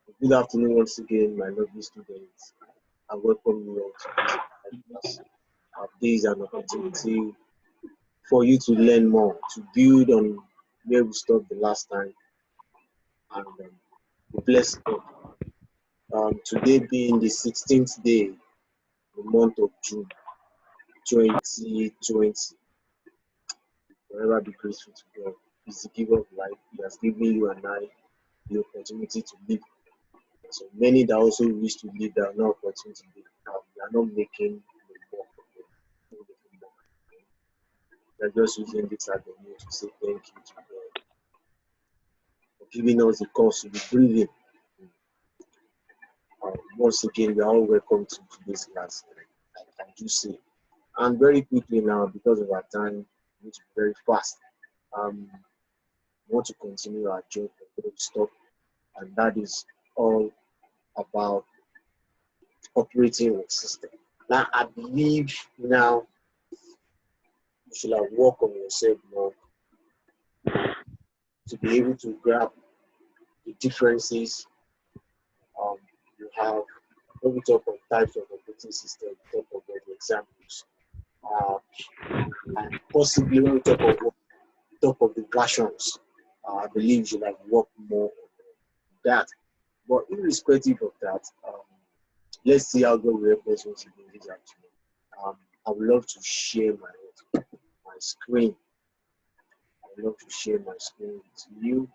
Good afternoon once again, my lovely students. I welcome you all to this class. There is an opportunity for you to learn more, to build on where we stopped the last time, and we bless God. Today being the 16th day, the month of June 2020, forever be grateful to God. He's the giver of life. He has given you and I the opportunity to live. So many that also wish to live that are not opportunity to live. We are not making the work of them. Not making work. We are just using this avenue to say thank you to God for giving us the cause to be breathing. Once again, we are all welcome to today's class. I do say. And very quickly now, because of our time, we need to be very fast. We want to continue our job before we stop, and that is all about operating with system. Now, I believe now you should have worked on yourself more to be able to grab the differences. You have when we talk of types of operating system, we talk about the examples, and possibly when we talk of the versions, I believe you should have worked more on that. But irrespective of that, let's see how God will help us once again this afternoon. I would love to share my screen. I would love to share my screen with you.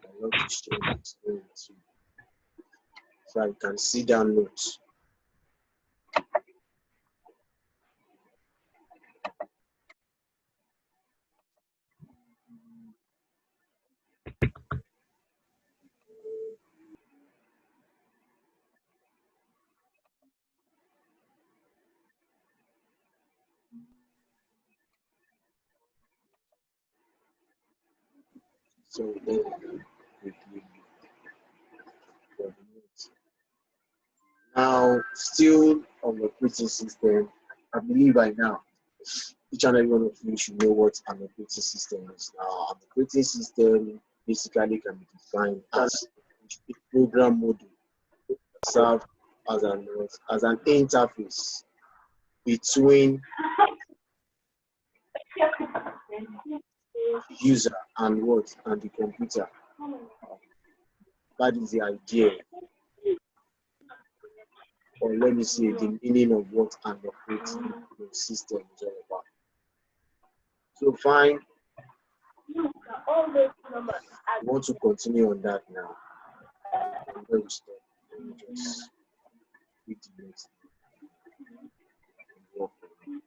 I love to share my screen with you so I can see down notes. So let me quickly for the notes. Now, still on the operating system, I believe by now each and every one of you should know what an operating system is. Now, an operating system basically can be defined as a program module serve as an interface between user and what and the computer. That is the idea, or let me say the meaning of what an operating system is all about. So fine, I want to continue on that now. And where we stop, let me just read the next and work on it.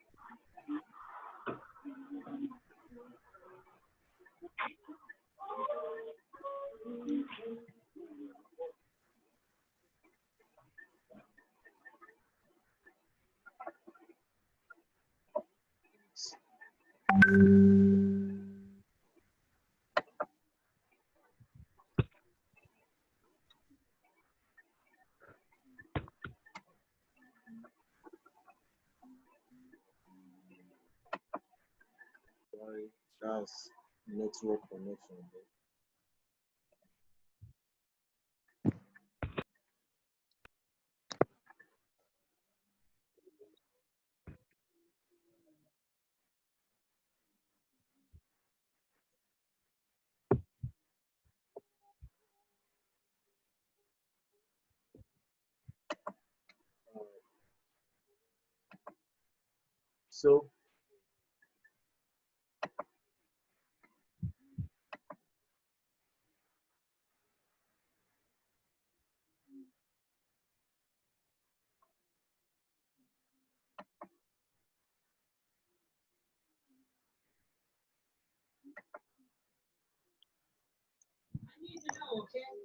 Sorry, that's network connection.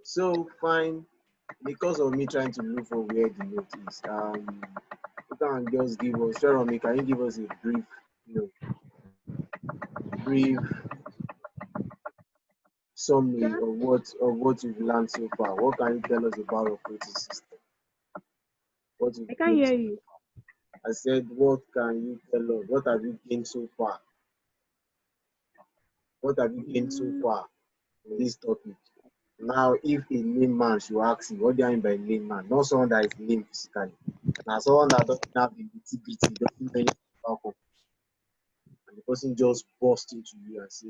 So fine, because of me trying to look for where the note is. You can just give us, Jeremy, can you give us a brief, brief summary of what you've learned so far? What can you tell us about operating system? What you've I can't gained hear so you. far? I said, what can you tell us? What have you gained so far? What have you gained so far in this topic? Now, if a layman should ask you, what do I mean by layman? Not someone that is lame physically. Now, someone that doesn't have the integrity, doesn't know anything about computer, and the person just burst into you and say,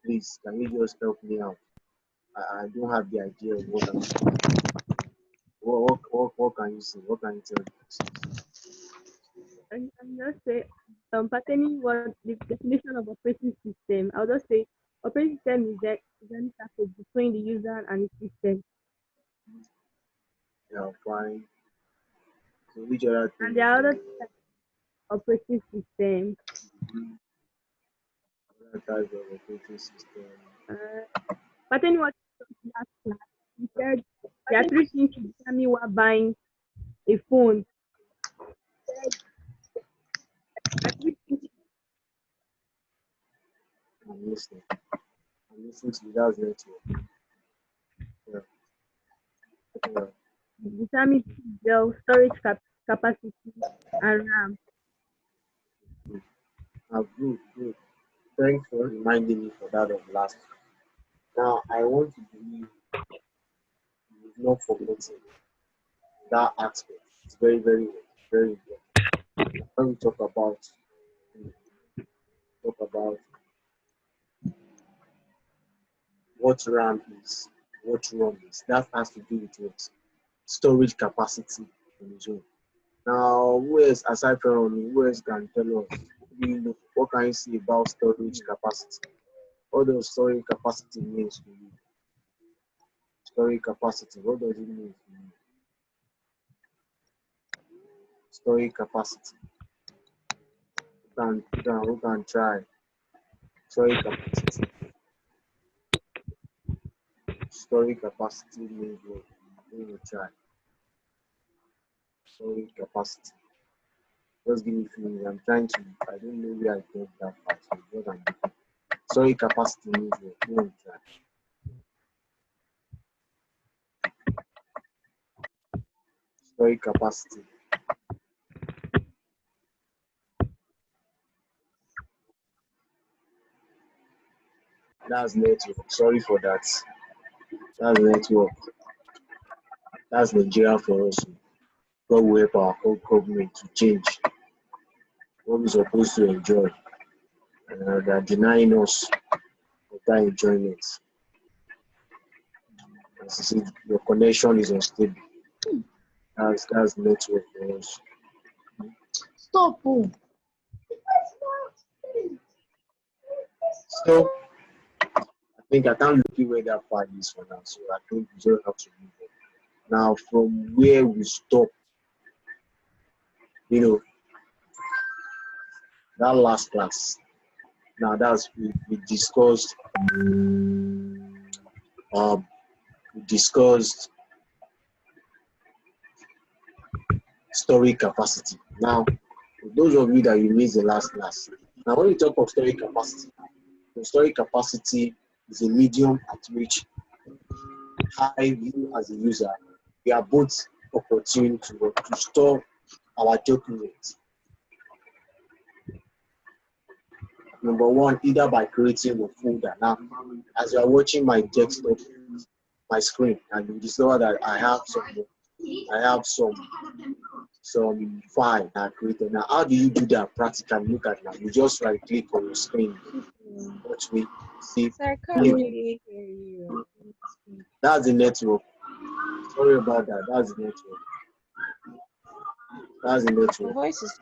please, can you just help me out? I don't have the idea of what I'm doing. What can you say? What can you tell me? And just say, pertaining what the definition of operating system, I'll just say operating system is any interface between the user and the system. Yeah, fine. So which other And thing there are other again? types of operating system. Other types of operating system. Pertaining what you said last class, you said there are three things to determine while buying a phone. There are three things I'm listening. I'm listening to you. That's network. Yeah. Yeah. to determine the storage capacity and RAM. Good. Good. Good. Thanks for reminding me for that of last. Now I want to believe you've not forgotten that aspect. It's very, very, very important. When we talk about what RAM is, what ROM is, that has to do with what storage capacity on its own. Now, who else aside from me, who else can tell us? What do you know? What can you say about storage capacity? What does storage capacity means to you? Storage capacity, what does it mean to you? Storage capacity. Who can try? Storage capacity. Storage capacity means what? Who will try? Storage capacity. Just give me a few minutes. I'm trying to, I don't know where I get that part. So what I'm looking. Storage capacity means what? Who will try? Storage capacity. That's network. Sorry for that. That's network. That's Nigeria for us. God will help our whole government to change what we're supposed to enjoy. And they are denying us of that enjoyment. As I said, your connection is unstable. That's network for us. Stop. Oh. So I think I can't look at where that file is for now. So I think we just have to move on. Now from where we stop, you know, that last class. Now that's we discussed um we discussed storage capacity. Now, for those of you that you missed the last class, now when you talk of storage capacity, the storage capacity is a medium at which I, you as a user, we are both opportune to store our documents. Number one, either by creating a folder. Now, as you are watching my desktop, my screen, and you discover that I have some file that I created. Now, how do you do that practically? Look at now. You just right click on your screen. Watch me. See, So I can't really hear you. that's the network. Sorry about that. That's the network. That's the Your network. voice is.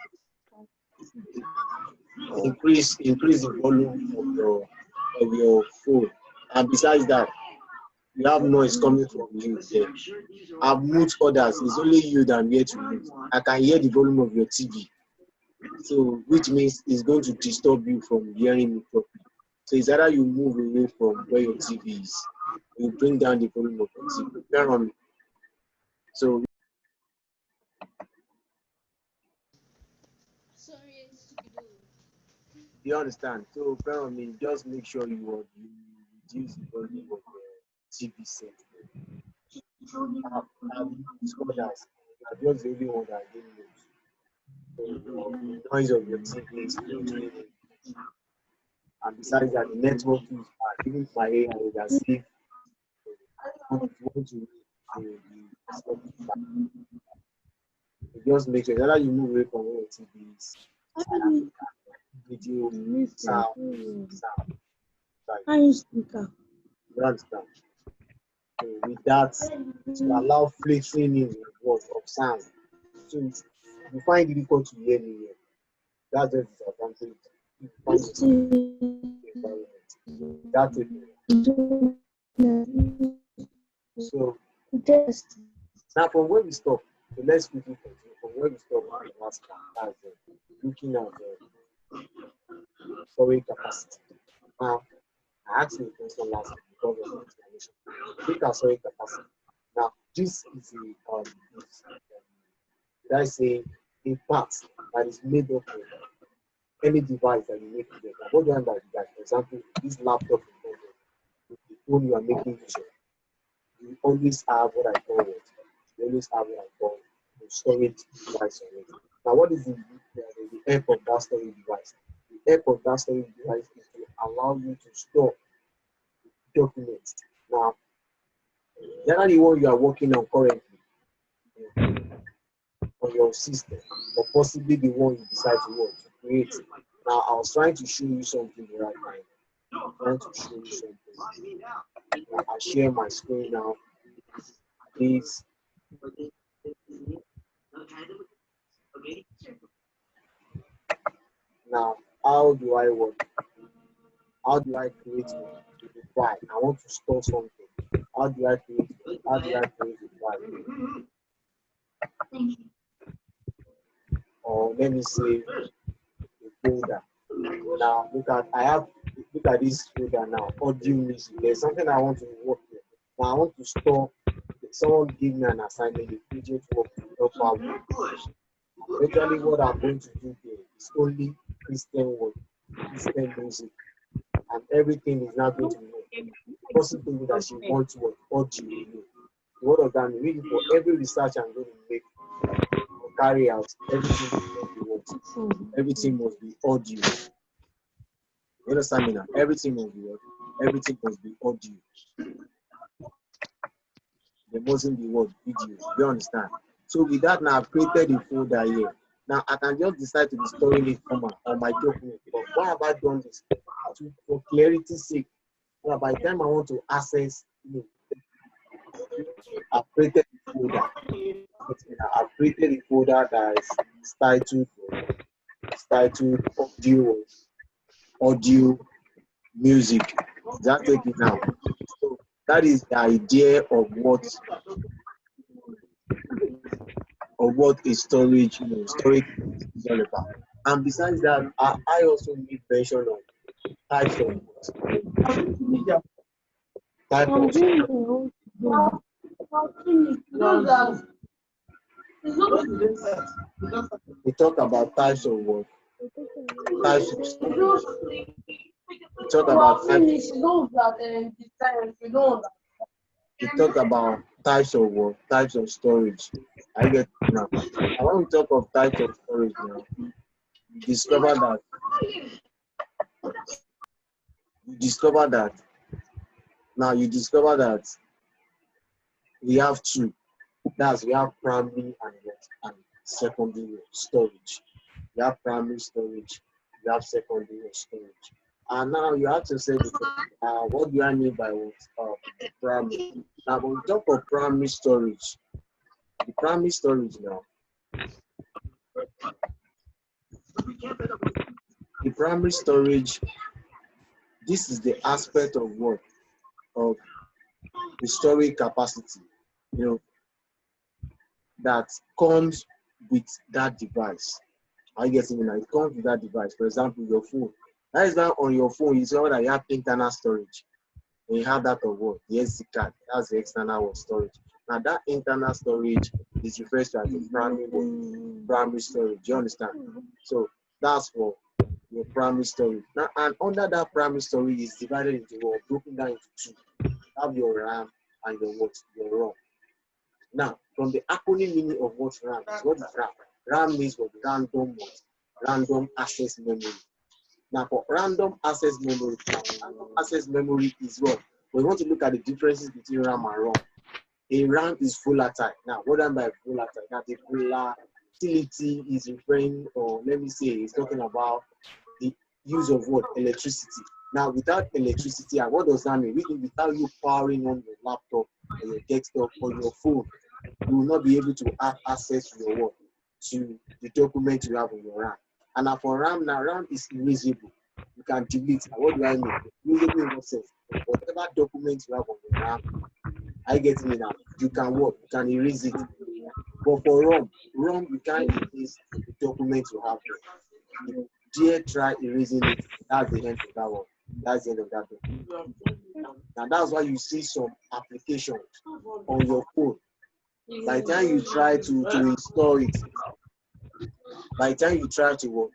Increase the volume of your phone. And besides that, you have noise coming from you there. I've moved others. It's only you that I'm here to mute. I can hear the volume of your TV. So which means it's going to disturb you from hearing me properly. So it's either you move away from where your TV is, you bring down the volume of your TV. Bear on me. So you understand? So bear on me, just make sure you reduce the volume of the TV set. I've used others. You are just the only one that I didn't use. So the noise of your TV is filtering in. And besides that, the network is even my area is as if want to just make sure that you move away from all TVs, video, sound. I use speaker. You understand? So with that, to allow filtering in of sound. So you find it difficult to hear me here. That's the disadvantage. You find it environment. That's it. So now from where we stop, so let's quickly continue. From where we stop last time, as looking at the storage capacity. Now, I asked you a question last week because of the explanation. Look at storage capacity. Now, this is did I say a part that is made up of any device that you make together. What do you mean by device? For example, this laptop with the phone you are making use of, you always have what I call it. You always have what I call the storage device on it. Now, what is the help of that storage device? The help of that storage device is to allow you to store documents. Now, generally, one you are working on currently on your system, or possibly the one you decide to create. Now, I was trying to show you something right now. I'm trying to show you something. Now, I share my screen now. Please. Now, how do I work? How do I create a file? I want to store something. How do I create a file? Or let me say a folder. Now look at this folder now. Audio music. There's something I want to work with. Now I want to store. Someone give me an assignment, a project work to help out with. Eventually, what I'm going to do there is only Christian work, Christian music, and everything is not going to be work. The person told me that she wants what audio. What of that? Really, for every research I'm going to make or carry out, everything must be what? Everything must be audio. You understand me now? Everything must be what? Everything must be audio. There mustn't be what? Video. You understand? So with that now, I've created a folder here. Now I can just decide to be storing it on my document. But why have I done this? For clarity's sake. Well, by the time I want to access, I've created a folder. I've created a folder that is titled audio music. That's it now. So that is the idea of what a storage, storage is all about. And besides that, I also need mention of types of we talk about types of work, types of storage. We talk about types of work, types of storage. I get it now. And when we talk of types of storage now, you discover that we have two. We have primary and secondary storage. We have primary storage, we have secondary storage. And now you have to say, what do I mean by what? Primary. Now, when we talk of primary storage, the primary storage now, the primary storage, this is the aspect of what? Of the storage capacity, that comes with that device. I guess it comes with that device. For example, your phone. That is why on your phone, you see that you have internal storage. And you have that of what? The SD card. That's the external storage. Now that internal storage is referred to as the primary storage. Do you understand? So that's for your primary storage. Now, and under that primary storage is divided into what? Broken down into two. You have your RAM and your ROM. Now, from the acronym meaning of what RAM is RAM? RAM means what? Random access memory. Now for random access memory is what? We want to look at the differences between RAM and ROM. A RAM is volatile. Now, what am I by volatile? Now, the volatility is referring, or let me say, it's talking about the use of what? Electricity. Now, without electricity, and what does that mean? Without you powering on your laptop or your desktop or your phone, you will not be able to have access to your work, to the document you have on your RAM. And now for RAM, RAM is erasable. You can delete. And what do I mean? Erasable in what sense? Whatever document you have on your RAM, I get it now. You can work, you can erase it. But for ROM, you can't erase the document you have there. If you dare try erasing it, that's the end of that one. That's the end of that document. Now that's why you see some applications on your phone. By the time you try to install it, by the time you try to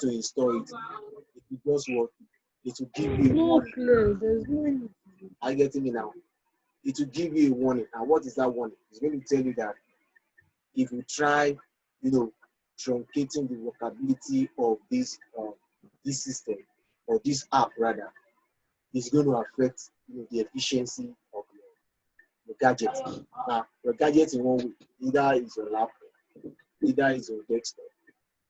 install it, it will just work. It will give you a warning. I get it now. It will give you a warning. And what is that warning? It's going to tell you that if you try, truncating the workability of this system or this app rather, it's going to affect the efficiency of your gadget. Now, your gadget in one way, either is your laptop, either is your desktop,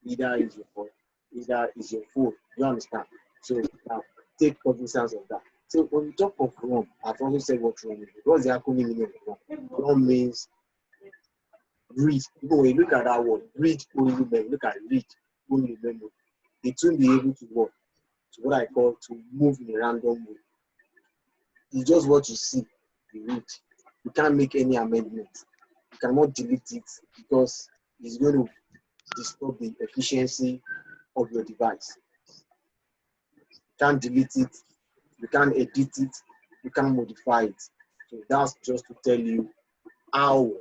either is your phone, either is your phone. You understand? So now take cognizance of that. So when we talk of ROM, I've also said what ROM is. What's the acronym meaning of ROM? ROM means read. Even when you look at that word, read only memory. Look at read only memory. It will be able to work. So what I call to move in a random way. It's just what you see, you read. You can't make any amendments. You cannot delete it because it's going to disturb the efficiency of your device. You can't delete it, you can't edit it, you can't modify it. So that's just to tell you how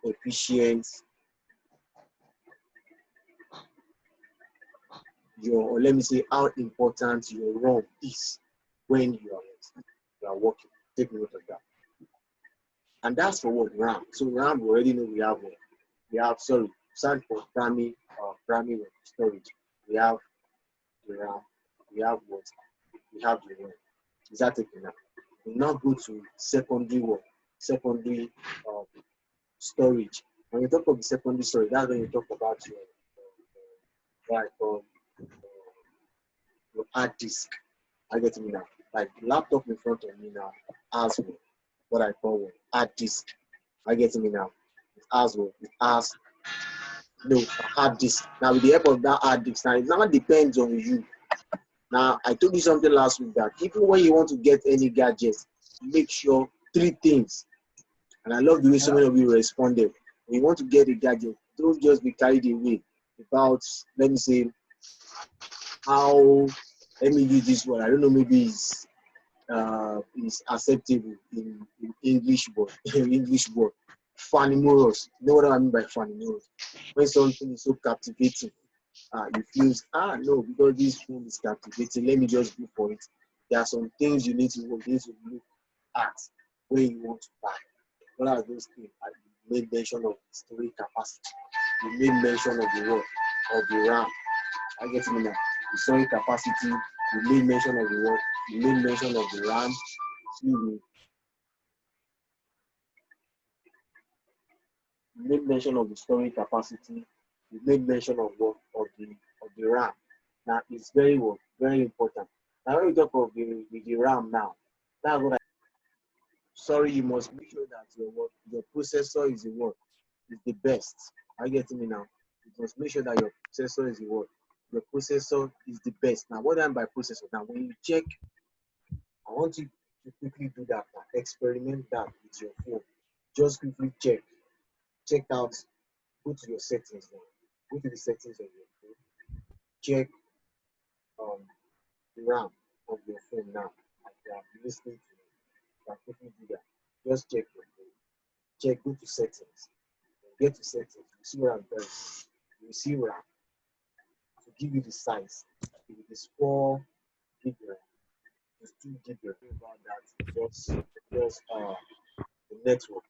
efficient or let me say how important your ROM is when you are working. Take note of that. And that's for what? RAM. So RAM, we already know we have aside for primary storage, we have the RAM, we have what? We have the RAM. Is that taken now? We now go to secondary storage. When you talk of the secondary storage, that's when you talk about your hard disk. I get me now. Like the laptop in front of me now has what I call hard disk. I get me now. It has a hard disk. Now with the help of that hard disk, now it now depends on you. Now I told you something last week that even when you want to get any gadget, make sure 3 things. And I love the way so many of you responded. When you want to get a gadget, don't just be carried away about, let me say, let me use this word. I don't know, maybe it's acceptable in English word. Fanimorous. You know what I mean by fanimorous? When something is so captivating, you feel, no, because this phone is captivating, let me just go for it. There are some things you need to look at when you want to buy. What are those things? I made mention of the storage capacity. You made mention of the RAM. I get it now. The storage capacity. You made mention of the You made mention of the RAM. You made mention of the storage capacity. You made mention of the RAM. Now it's very important. Now when we talk of the RAM now, that's what you must make sure that your processor is the best. I get me now. You must make sure that your processor is your processor is the best. Now what do I mean by processor? Now when you check, I want you to quickly do that now. Experiment that with your phone. Just quickly check out, go to your settings now. Go to the settings of your phone. Check the RAM of your phone now. As you are listening to me, you can quickly do that. Just check your phone. Check, go to settings. Get to settings. You see what I'm doing. You see RAM. To give you the size. If it is 4 gig RAM, it's 2 gig RAM. About that. Just the network.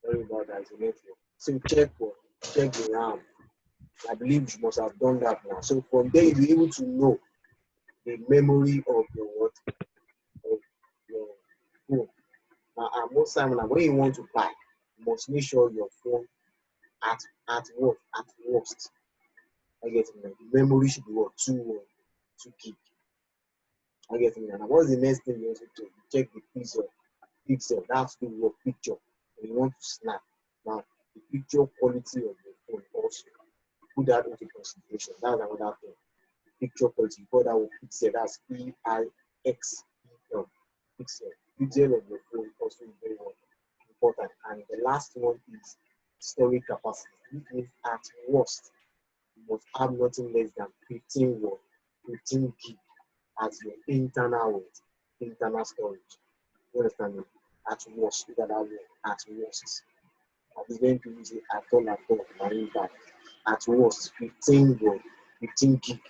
Sorry about that, it's a network. So check the RAM. I believe you must have done that now. So from there, you'll be able to know the memory of your what of your phone. Now, most time now, when you want to buy, you must make sure your phone at what at worst. I get it now. The memory should be what 2 gig. I get it now. Now, what's the next thing you also do? You check the pixel. That's the your picture. And you want to snap. Now, the picture quality of your phone also put that into consideration. That's another thing. Picture quality. You call that one pixel. That's PIXEL. Pixel. Pixel of your phone also is very important. And the last one is storage capacity, which means at worst you must have nothing less than 15 gig as your internal storage. You understand me? At worst, look at that word. At worst. At this when people say at all, marine that. At worst, 15 gig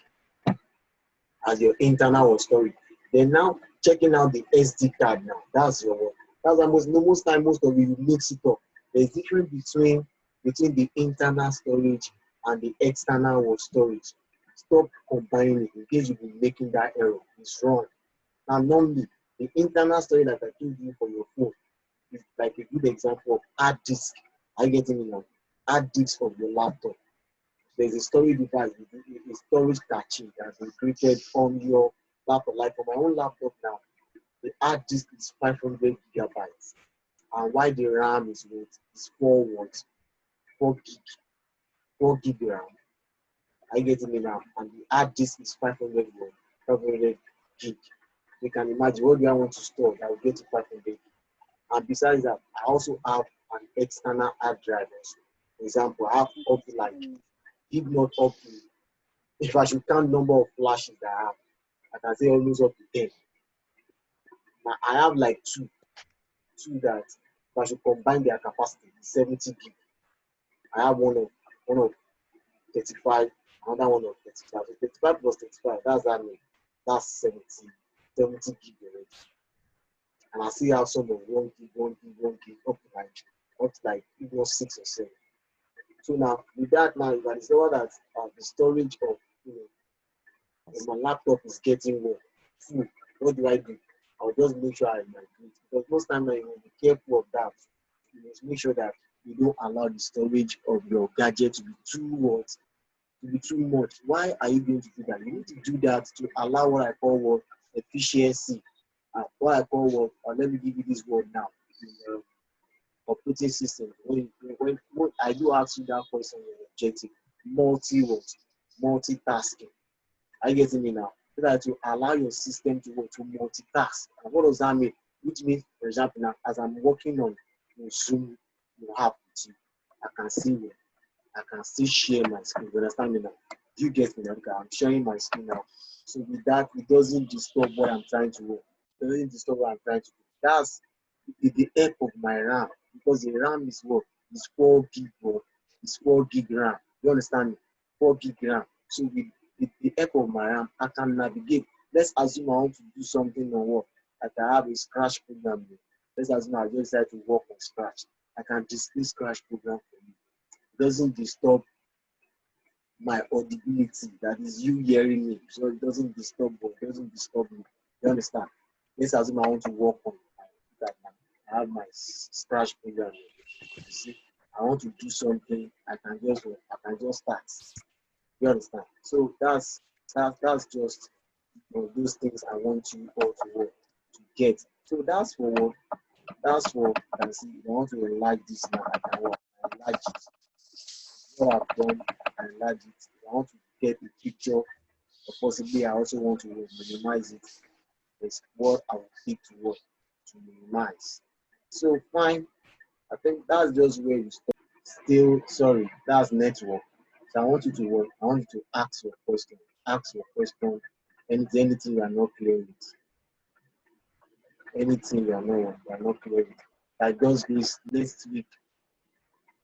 as your internal storage. Then now checking out the SD card now. That's your work. That's most time most of you mix it up. There's difference between the internal storage and the external storage. Stop combining it in case you've been making that error. It's wrong. Now normally the internal storage that I told you for your phone is like a good example of hard disk. Are you getting me now? Hard disk of your laptop. There's a storage device, a storage cache that has been created on your laptop. Like for my own laptop now, the hard disk is 500 gigabytes. And why the RAM is 4 watts, 4 gig, 4 gig RAM. Are you getting me now? And the hard disk is 500 watts, 500 gig. You can imagine what do I want to store that will get to 500 gig. And besides that, I also have an external hard drive also. For example, I have up to like, if not up to, if I should count number of flashes that I have, I can say almost up to 10. Now I have like two that if I should combine their capacity, 70 gig. I have one of 35, another one of 35. So 35 plus 35, that's 70 gig already. And I still have some of 1 gig, up to like even 6 or 7. So now with that now, if I discover that the storage of my laptop is getting full, what do? I'll just make sure I migrate, because most times you will be careful of that. You must make sure that you don't allow the storage of your gadget to be too much. Why are you going to do that? You need to do that to allow what I call efficiency. What I call let me give you this word now. Operating system. When I do ask you that question, objective, multitasking. Are you getting me now? So that to allow your system to work to multitask. And what does that mean? Which means, for example, now as I'm working on Zoom, you have with you, I can still share my screen. You understand me now? Do you get me now? Okay, I'm sharing my screen now. So with that, it doesn't disturb what I'm trying to work. It doesn't disturb what I'm trying to do. That's the help of my RAM, because the RAM is what? It's 4 gig, it's 4 gig RAM. You understand me? 4 gig RAM. So with the help of my RAM, I can navigate. Let's assume I want to do something on work. Like I have a Scratch program. Let's assume I just decide to work on Scratch. I can display Scratch program for you. It doesn't disturb my audibility, that is you hearing me. So it doesn't disturb me. You understand? Let's assume I want to work on that. I have my Scratch program. You see, I want to do something. I can just start. You understand? So that's just those things I want you all to get. So that's for I can see. If I want to enlarge this now, I can enlarge it. What I've done, I enlarge it. If I want to get a picture, or possibly I also want to minimize it. Is what I will click to minimize. So fine. I think that's just where you stop. Still, sorry, that's network. So I want you to work. I want you to ask your question. Ask your question. Anything you are not clear with. Anything you are not clear with. Like just this next week,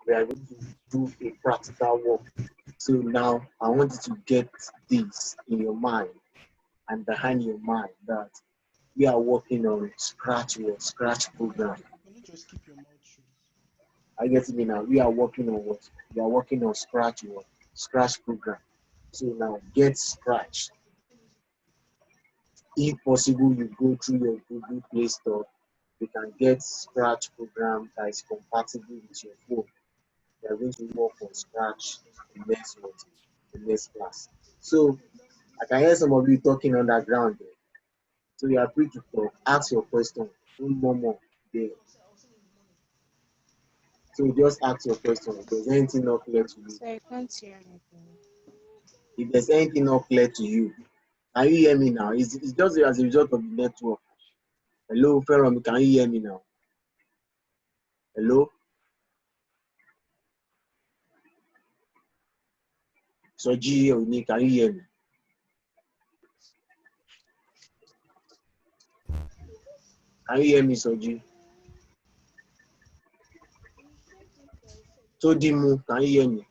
we are going to do a practical work. So now I want you to get this in your mind and behind your mind that we are working on Scratch program. Can you just keep your mouth shut? I get me now. We are working on what? We are working on Scratch Scratch program. So now get Scratch. If possible, you go through your Google Play Store. You can get Scratch program that is compatible with your phone. You are going to work on Scratch the next month, the next class. So I can hear some of you talking underground there. So you are free to talk. Ask your question. No more there. So just ask your question. If there's anything not clear to you. So I can't hear anything. If there's anything not clear to you, can you hear me now? It's just as a result of the network. Hello, Ferrom, can you hear me now? Hello? Soji, Oni, can you hear me? Can you hear me, Soji? Todimu, can you hear me?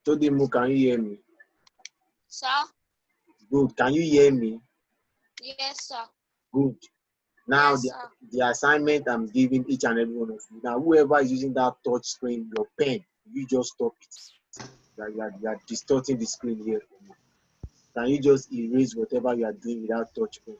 Todimu, can you hear me? Sir? Good. Can you hear me? Yes, sir. Good. Now, Yes, the assignment I'm giving each and every one of you. Now, whoever is using that touch screen, your pen, you just stop it. You are distorting the screen here for me. Can you just erase whatever you are doing without touch screen?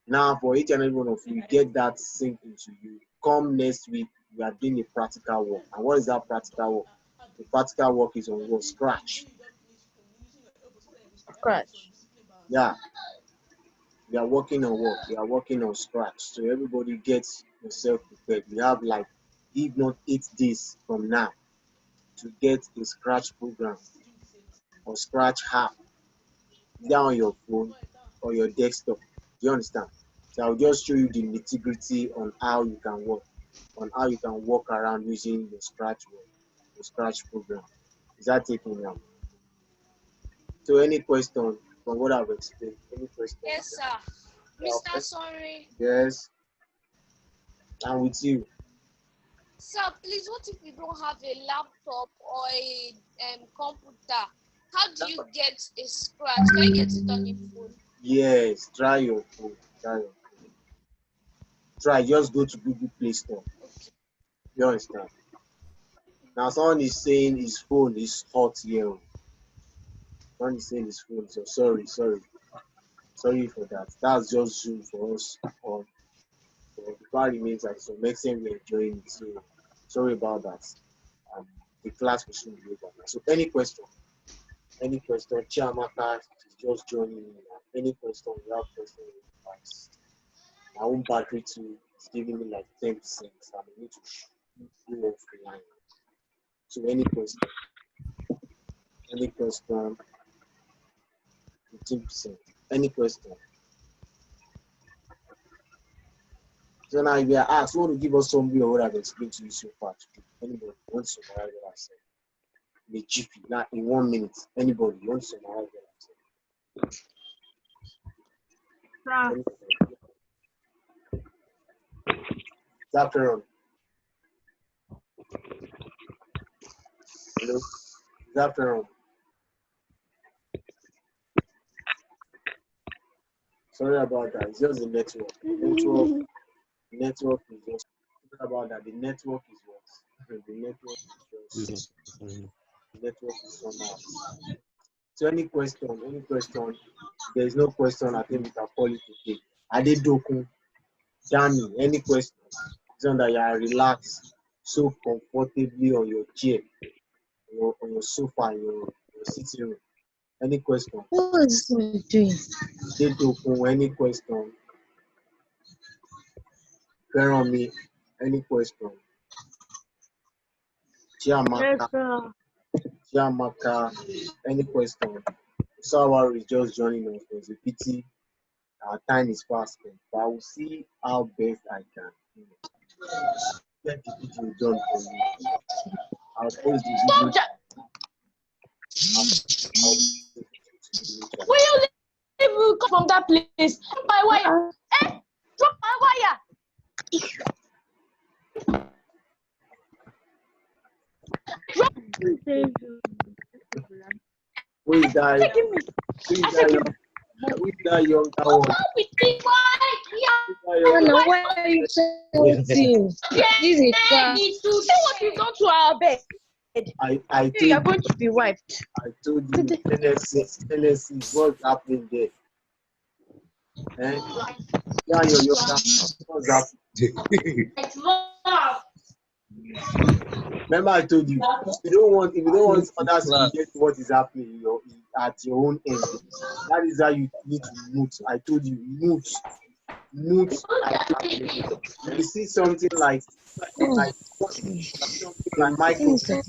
Now, for each and every one of you, get that sink into you. Come next week, we are doing a practical work. And what is that practical work? The practical work is on what? Scratch. Scratch. Yeah. We are working on what? We are working on Scratch. So everybody gets yourself prepared. We have like, if not 8 days from now, to get a Scratch program or Scratch app either on your phone or your desktop. Do you understand? So I'll just show you the nitty-gritty on how you can work, on how you can walk around using the Scratch work, the Scratch program. Is that taking now? So any question from what I've explained? Any question? Yes, sir. Mr. Sorry. Yes. I'm with you. Sir, please, what if you don't have a laptop or a computer? How do you get a Scratch? Can you get it on your phone? Yes, try your phone. Try, just go to Google Play Store. You understand? Now, someone is saying his phone is hot here. Someone is saying his phone. So sorry for that. That's just Zoom for us. The car remains at some extent we're enjoying it. So sorry about that. The class will soon be over. So any question? Chiamaka is just joining me. Any question? You have questions? My own battery too is giving me like 10%. I need to go off the line. So any question? 15%. Any question? So now if you are asked, want to give us some of what I've explained to you so far today? Anybody wants to summarize what I said? The GP, now in 1 minute. Anybody wants to summarize what I said? Zafron. Hello? Zafron. Sorry about that. It's just the network. Network is just about that. The network is what? The network is just the network is somehow. So any question? There is no question. I think we can call it today. Adedoku, Dami, any question? It's on that you are relaxed, so comfortably on your chair, on your sofa, your sitting room. Any question? What is he doing? Adedoku, any question? Me, any question? Chiamaka, any question? Sawari is just joining us. There's a pity our time is fast spent, but I will see how best I can get the video done for you. I'll post the video. Will you leave from that place? Drop my wire. Drop my wire. Who is that? Who is that young? Who is that young? Anna, why are you shouting? This is a class. See what you've done to our bed. I You are told going to be wiped. I told you NSC, what's happening there? Eh? Yeah, your what's happening? Remember I told you, if you don't want others to get what is happening at your own end, that is how you need to mute. I told you, mute. If you see something like a microphone,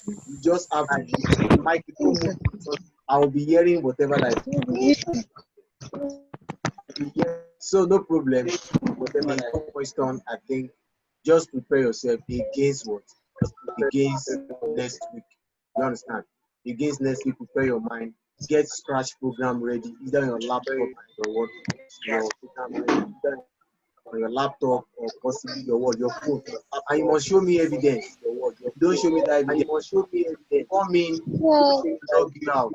you just have to mute the microphone. I will be hearing whatever that is. So no problem. Whatever the question, I think just prepare yourself against what? Against next week. You understand? Against next week, prepare your mind. Get scratch program ready, either on your laptop or what, on your laptop or possibly your phone. And you must show me evidence. Don't show me that evidence. Come in, log you out.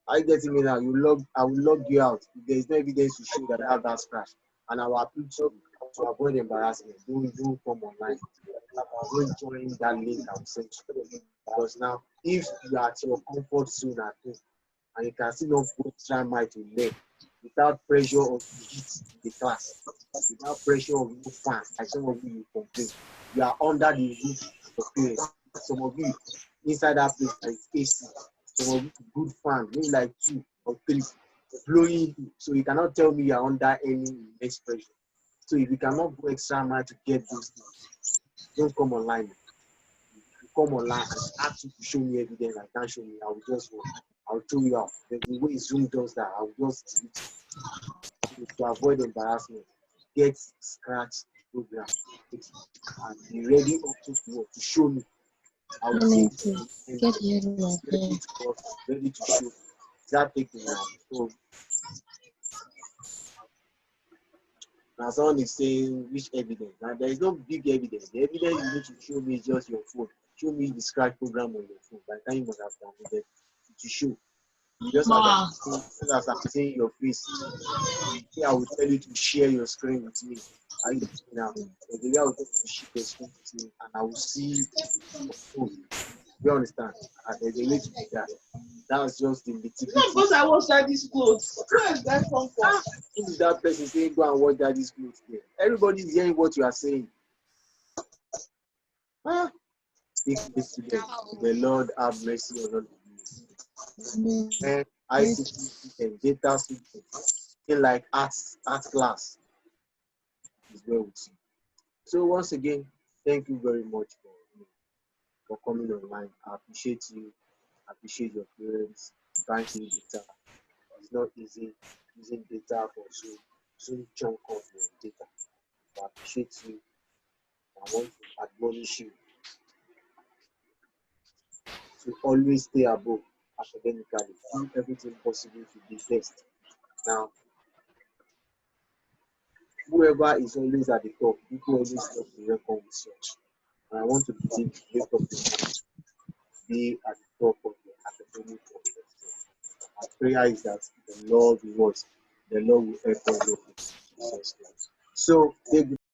Are you getting me now? I will log you out. If there is no evidence to show that I have that scratch, and I will appeal to avoid embarrassment. Don't come online. Don't join that link I will send you. Because now, if you are at your comfort zone at home and you can still not go try my to learn without pressure of the heat in the class, without pressure of no fan, like some of you complain, you are under the roof of your parents. Some of you inside that place like AC. Some of you good fan, maybe like 2 or 3, blowing you. So you cannot tell me you are under any immense pressure. So if you cannot go extra mile to get those things, don't come online. If you come online and ask you to show me evidence, I can't show you. I will just work. I'll throw you out. The way Zoom does that, I will just delete it. To avoid embarrassment, get scratch program and be ready also to show me. I will see ready to show. That taking now. So now someone is saying which evidence. Now there is no big evidence. The evidence you need to show me is just your phone. Show me the scratch program on your phone. By the time you must have downloaded to show. Just as I'm seeing your face, I will tell you to share your screen with me. Are you now? The way I will tell you to share your screen with me, and I will see your phone. You understand? There's a way to do that. That's just the nitty-gritty. Because I wash daddy's clothes. Where is that from? Who is that person saying go and wash daddy's clothes there? Everybody is hearing what you are saying. Speak this to them. The Lord have mercy on all of you. And ICT and data students in like arts class is well with you. So once again, thank you very much for coming online. I appreciate you. I appreciate your parents trying to use data. It's not easy using data for Zoom chunk of your data. I appreciate you. I want to admonish you to always stay above academically. Do everything possible to be best. Now, whoever is always at the top, people always love to reckon with such. And I want to make up the mind, be at the top of the academic process. Our prayer is that the Lord will help us. So, take